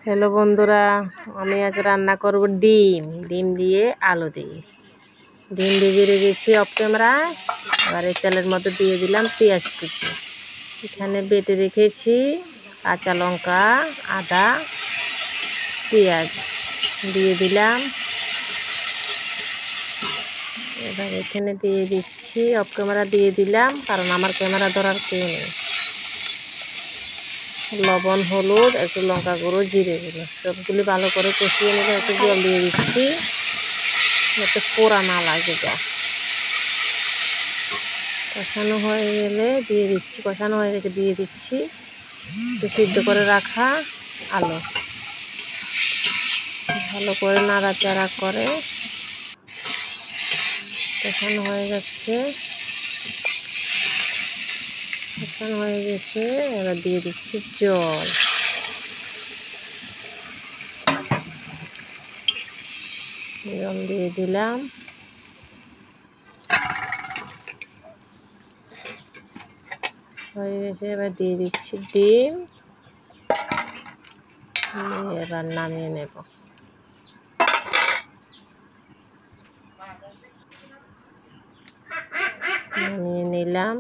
Hello বন্ধুরা, আমি আজ রান্না করব ডিম দিয়ে আলু দিয়ে। ডিম ভেজে রেখেছি অফ ক্যামেরায়। এবার এই তেলের মধ্যে দিয়ে দিলাম পেঁয়াজ কুচি। এখানে বেটে রেখেছি কাঁচা লঙ্কা, আদা, পেঁয়াজ দিয়ে দিলাম। এবার এখানে দিয়ে দিচ্ছি অফ ক্যামেরা দিয়ে দিলাম, কারণ আমার ক্যামেরা ধরার কেউ নেই। লবণ, হলুদ, একটু লঙ্কা গুঁড়ো, জিরে গুঁড়ো সবগুলি ভালো করে কষিয়ে নিলে একটু জল দিয়ে দিচ্ছি যাতে পোড়া না লাগে। যা কষানো হয়ে গেলে দিয়ে দিচ্ছি, কষানো হয়ে গেছে দিয়ে দিচ্ছি একটু সিদ্ধ করে রাখা আলু। ভালো করে নাড়াচাড়া করে কষানো হয়ে যাচ্ছে, কষানো হয়ে গেছে। এবার দিয়ে দিচ্ছি জল। জল দিয়ে দিলাম। হয়ে গেছে, এবার দিয়ে দিচ্ছি ডিম। এবার নামিয়ে নেব। নামিয়ে নিলাম।